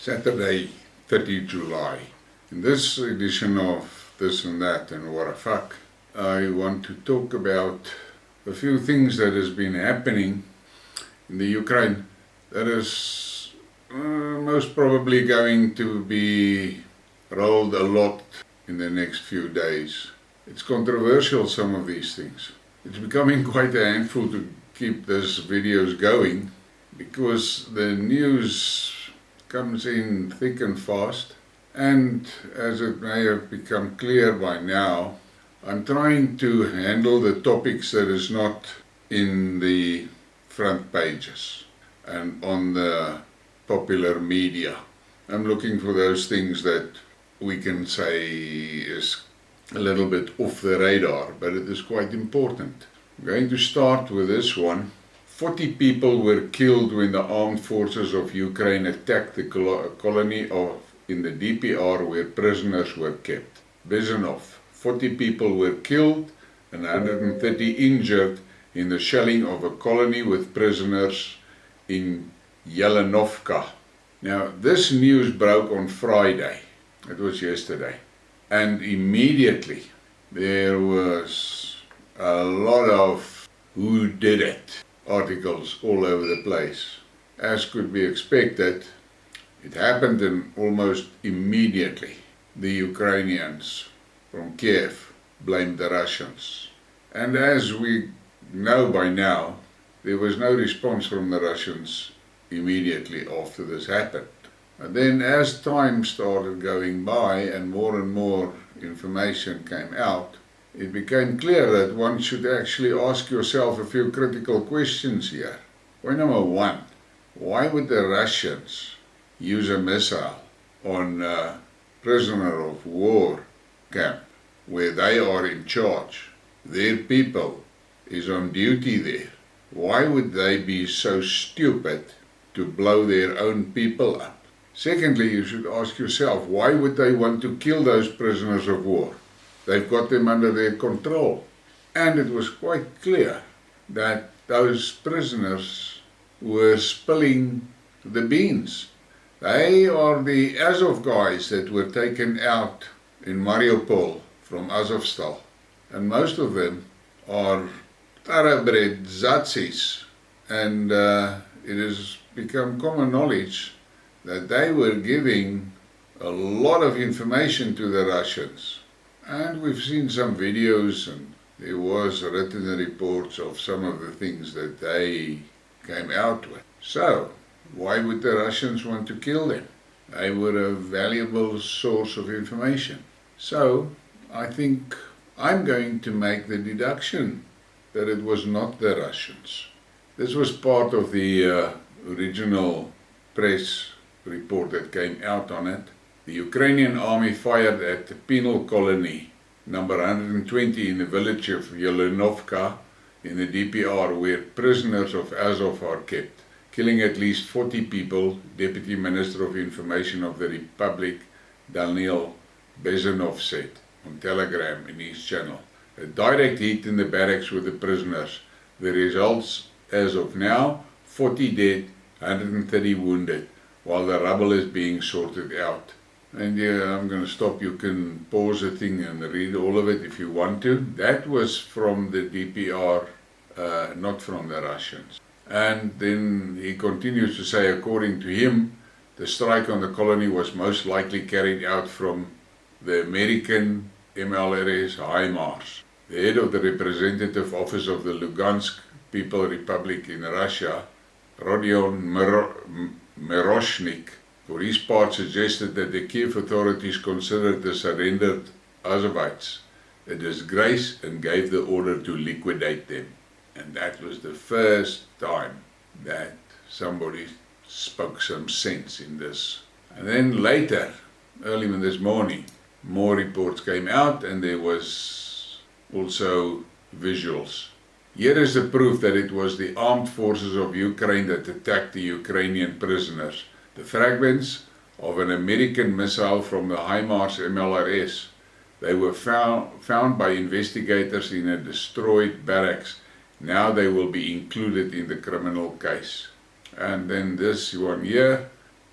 Saturday, 30 July. In this edition of This and That and What a Fuck, I want to talk about a few things that has been happening in the Ukraine that is most probably going to be rolled a lot in the next few days. It's controversial, some of these things. It's becoming quite a handful to keep these videos going because the news comes in thick and fast, and as it may have become clear by now, I'm trying to handle the topics that is not in the front pages and on the popular media. I'm looking for those things that we can say is a little bit off the radar, but it is quite important. I'm going to start with this one. 40 people were killed when the armed forces of Ukraine attacked the colony in the DPR where prisoners were kept. Bezhenov. 40 people were killed and 130 injured in the shelling of a colony with prisoners in Yelenovka. Now, this news broke on Friday. It was yesterday. And immediately there was a lot of who did it articles all over the place. As could be expected, it happened, and almost immediately the Ukrainians from Kiev blamed the Russians. And as we know by now, there was no response from the Russians immediately after this happened. And then as time started going by and more information came out, it became clear that one should actually ask yourself a few critical questions here. Point number one, why would the Russians use a missile on a prisoner of war camp where they are in charge? Their people is on duty there. Why would they be so stupid to blow their own people up? Secondly, you should ask yourself, why would they want to kill those prisoners of war? They've got them under their control. And it was quite clear that those prisoners were spilling the beans. They are the Azov guys that were taken out in Mariupol from Azovstal. And most of them are thoroughbred Zazis. And it has become common knowledge that they were giving a lot of information to the Russians. And we've seen some videos, and there was written reports of some of the things that they came out with. So, why would the Russians want to kill them? They were a valuable source of information. So, I think I'm going to make the deduction that it was not the Russians. This was part of the original press report that came out on it. The Ukrainian army fired at the penal colony number 120 in the village of Yelenovka in the DPR where prisoners of Azov are kept, killing at least 40 people, Deputy Minister of Information of the Republic Daniel Bezhenov said on Telegram in his channel. A direct hit in the barracks with the prisoners. The results as of now, 40 dead, 130 wounded, while the rubble is being sorted out. And yeah, I'm going to stop. You can pause the thing and read all of it if you want to. That was from the DPR, not from the Russians. And then he continues to say, according to him, the strike on the colony was most likely carried out from the American MLRS HIMARS. The head of the representative office of the Lugansk People Republic in Russia, Rodion Miroshnik, for his part suggested that the Kiev authorities considered the surrendered Azovites a disgrace and gave the order to liquidate them. And that was the first time that somebody spoke some sense in this. And then later, early in this morning, more reports came out, and there was also visuals. Here is the proof that it was the armed forces of Ukraine that attacked the Ukrainian prisoners. The fragments of an American missile from the HIMARS MLRS. They were found by investigators in a destroyed barracks. Now they will be included in the criminal case. And then this one here,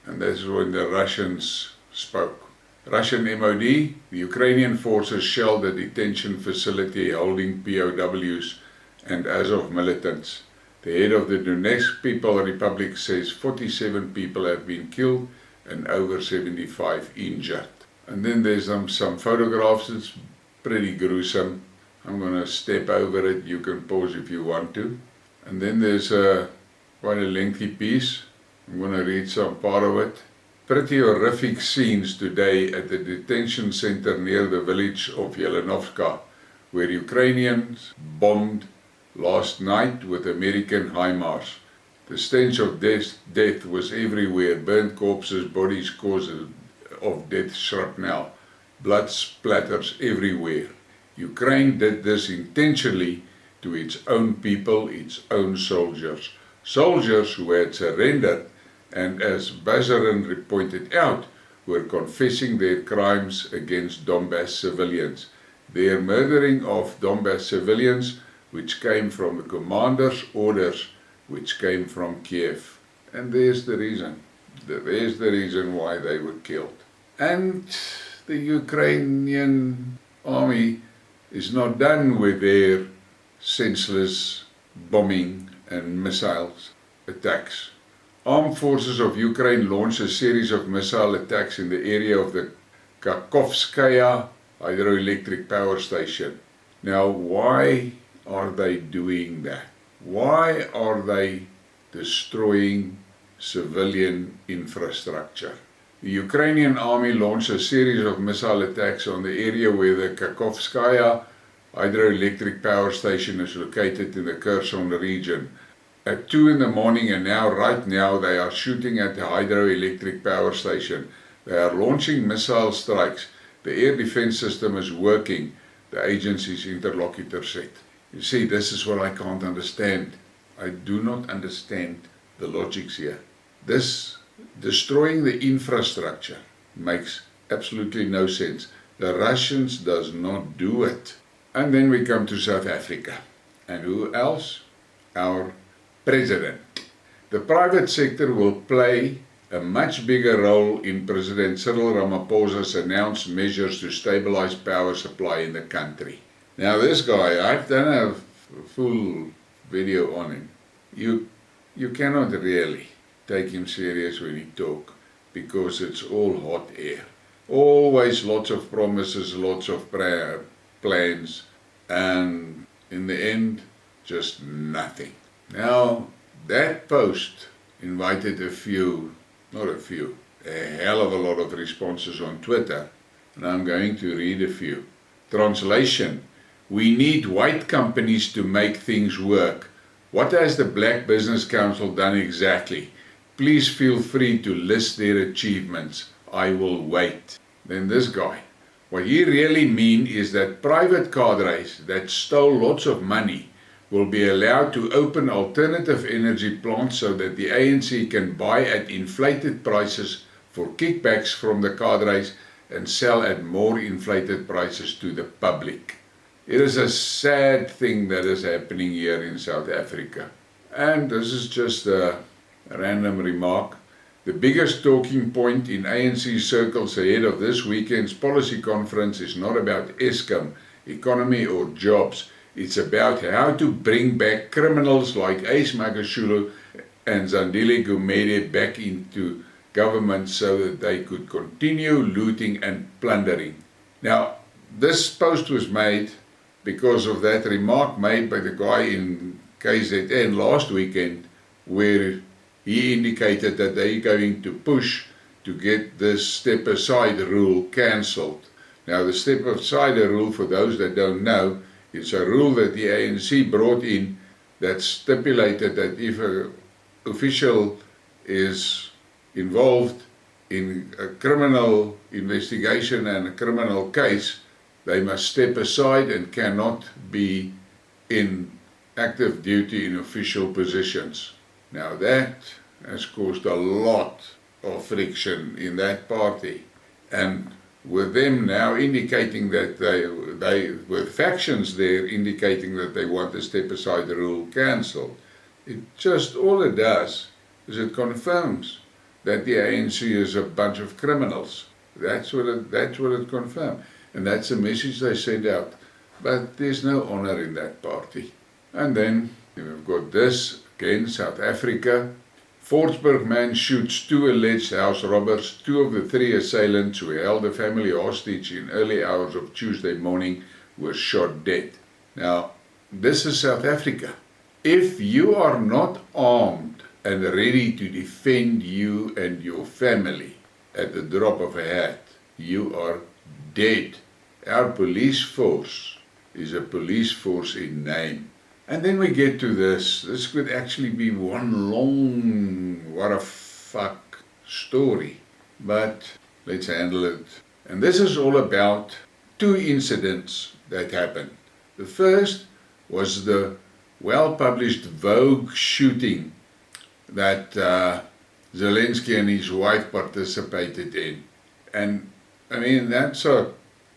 And that's when the Russians spoke. Russian MOD, the Ukrainian forces shelled the detention facility holding POWs and Azov militants. The head of the Donetsk People Republic says 47 people have been killed and over 75 injured. And then there's some photographs. It's pretty gruesome. I'm going to step over it. You can pause if you want to. And then there's quite a lengthy piece. I'm going to read some part of it. Pretty horrific scenes today at the detention center near the village of Yelenovka, where Ukrainians bombed last night with American HIMARS. The stench of death was everywhere, burnt corpses, bodies causes of death, shrapnel, blood splatters everywhere. Ukraine did this intentionally to its own people, its own soldiers. Soldiers who had surrendered and, as Bazarin pointed out, were confessing their crimes against Donbass civilians. Their murdering of Donbass civilians, which came from the commander's orders, which came from Kiev. And there's the reason. There's the reason why they were killed. And the Ukrainian army is not done with their senseless bombing and missiles attacks. Armed forces of Ukraine launched a series of missile attacks in the area of the Kakhovskaya hydroelectric power station. Now, why are they doing that? Why are they destroying civilian infrastructure? The Ukrainian army launched a series of missile attacks on the area where the Kakhovskaya hydroelectric power station is located in the Kherson region. At 2 in the morning and right now they are shooting at the hydroelectric power station. They are launching missile strikes. The air defense system is working, the agency's interlocutor said. You see, this is what I can't understand. I do not understand the logics here. This destroying the infrastructure makes absolutely no sense. The Russians does not do it. And then we come to South Africa. And who else? Our president. The private sector will play a much bigger role in President Cyril Ramaphosa's announced measures to stabilize power supply in the country. Now this guy, I've done a full video on him. You cannot really take him serious when he talks, because it's all hot air. Always lots of promises, lots of plans, and in the end, just nothing. Now, that post invited a hell of a lot of responses on Twitter, and I'm going to read a few. Translation: we need white companies to make things work. What has the Black Business Council done exactly? Please feel free to list their achievements. I will wait. Then this guy. What he really means is that private cadres that stole lots of money will be allowed to open alternative energy plants so that the ANC can buy at inflated prices for kickbacks from the cadres and sell at more inflated prices to the public. It is a sad thing that is happening here in South Africa. And this is just a random remark. The biggest talking point in ANC circles ahead of this weekend's policy conference is not about Eskom, economy or jobs. It's about how to bring back criminals like Ace Magashule and Zandile Gumede back into government so that they could continue looting and plundering. Now, this post was made because of that remark made by the guy in KZN last weekend, where he indicated that they're going to push to get this step-aside rule cancelled. Now, the step-aside rule, for those that don't know, it's a rule that the ANC brought in that stipulated that if an official is involved in a criminal investigation and a criminal case, they must step aside and cannot be in active duty in official positions. Now that has caused a lot of friction in that party, and with them now indicating that with factions there indicating that they want the step-aside rule cancelled, all it does is it confirms that the ANC is a bunch of criminals. That's what it confirmed. And that's the message they sent out. But there's no honor in that party. And then we've got this, again, South Africa. Forsberg man shoots 2 alleged house robbers. 2 of the 3 assailants who held the family hostage in early hours of Tuesday morning were shot dead. Now, this is South Africa. If you are not armed and ready to defend you and your family at the drop of a hat, you are dead. Our police force is a police force in name. And then we get to this. This could actually be one long, what a fuck story. But let's handle it. And this is all about 2 incidents that happened. The first was the well-published Vogue shooting that Zelensky and his wife participated in. And I mean, that's a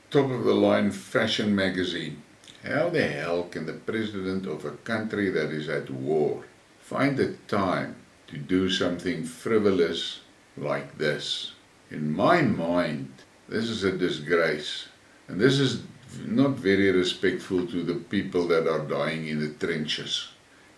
top-of-the-line fashion magazine. How the hell can the president of a country that is at war find the time to do something frivolous like this? In my mind, this is a disgrace. And this is not very respectful to the people that are dying in the trenches.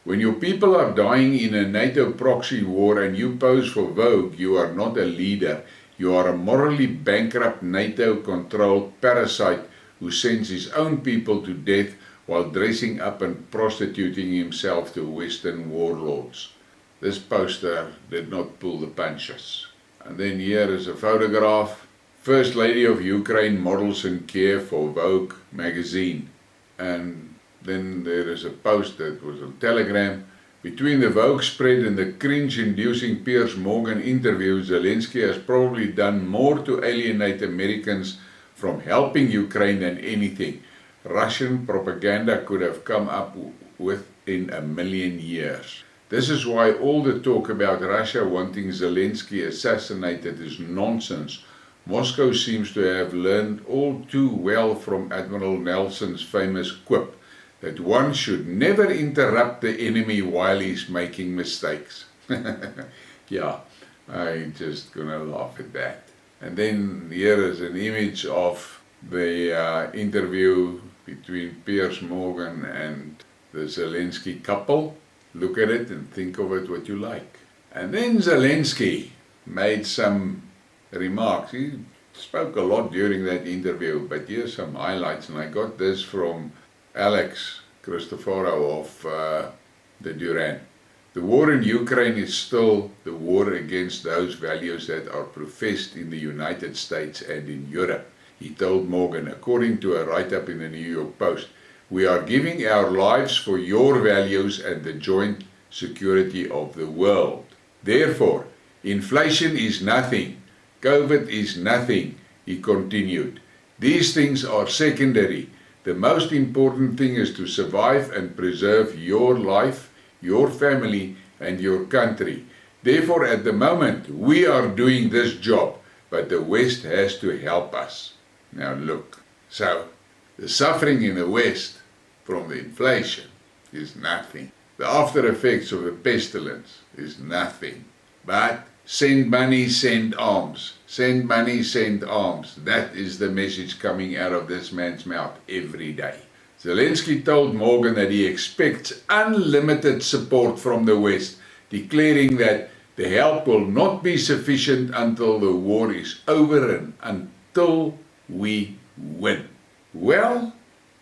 When your people are dying in a NATO proxy war and you pose for Vogue, you are not a leader. You are a morally bankrupt NATO-controlled parasite who sends his own people to death while dressing up and prostituting himself to Western warlords. This poster did not pull the punches. And then here is a photograph. First Lady of Ukraine models in care for Vogue magazine. And then there is a post that was on Telegram. Between the Vogue spread and the cringe-inducing Piers Morgan interview, Zelensky has probably done more to alienate Americans from helping Ukraine than anything Russian propaganda could have come up with in a million years. This is why all the talk about Russia wanting Zelensky assassinated is nonsense. Moscow seems to have learned all too well from Admiral Nelson's famous quip that one should never interrupt the enemy while he's making mistakes. Yeah, I'm just gonna laugh at that. And then here is an image of the interview between Piers Morgan and the Zelensky couple. Look at it and think of it what you like. And then Zelensky made some remarks. He spoke a lot during that interview, but here's some highlights. And I got this from Alex Christoforo of the Duran. The war in Ukraine is still the war against those values that are professed in the United States and in Europe, he told Morgan, according to a write-up in the New York Post. We are giving our lives for your values and the joint security of the world. Therefore, inflation is nothing. COVID is nothing, he continued. These things are secondary. The most important thing is to survive and preserve your life, your family, and your country. Therefore, at the moment, we are doing this job, but the West has to help us. Now look, so the suffering in the West from the inflation is nothing. The after effects of the pestilence is nothing. But send money, send arms. Send money, send arms. That is the message coming out of this man's mouth every day. Zelensky told Morgan that he expects unlimited support from the West, declaring that the help will not be sufficient until the war is over and until we win. Well,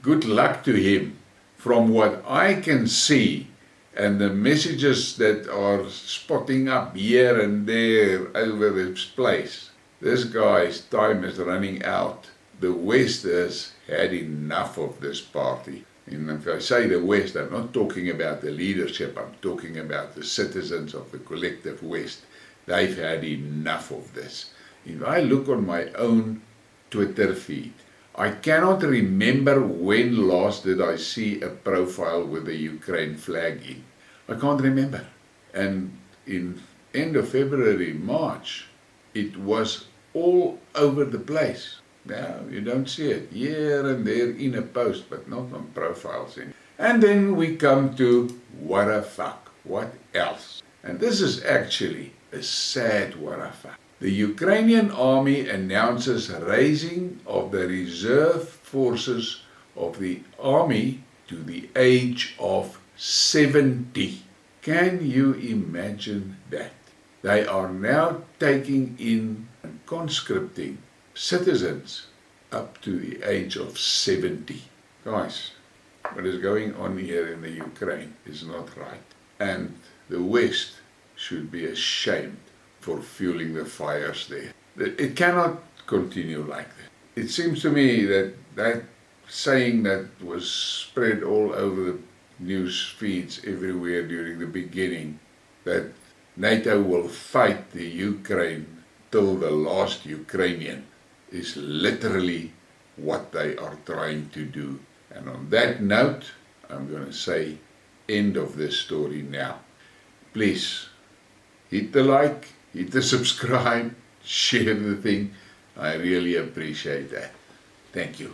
good luck to him. From what I can see, and the messages that are spotting up here and there over this place, this guy's time is running out. The West has had enough of this party. And if I say the West, I'm not talking about the leadership, I'm talking about the citizens of the collective West. They've had enough of this. If I look on my own Twitter feed, I cannot remember when last did I see a profile with the Ukraine flag in. I can't remember. And in end of February, March, it was all over the place. Now, you don't see it here and there in a post, but not on profiles. And then we come to what a fuck, what else? And this is actually a sad warafa. The Ukrainian army announces raising of the reserve forces of the army to the age of 70. Can you imagine that? They are now taking in and conscripting citizens up to the age of 70. Guys, what is going on here in the Ukraine is not right. And the West should be ashamed for fueling the fires there. It cannot continue like that. It seems to me that that saying that was spread all over the news feeds everywhere during the beginning, that NATO will fight the Ukraine till the last Ukrainian, is literally what they are trying to do. And on that note, I'm going to say, end of this story now. Please, hit the like, hit the subscribe, share the thing. I really appreciate that. Thank you.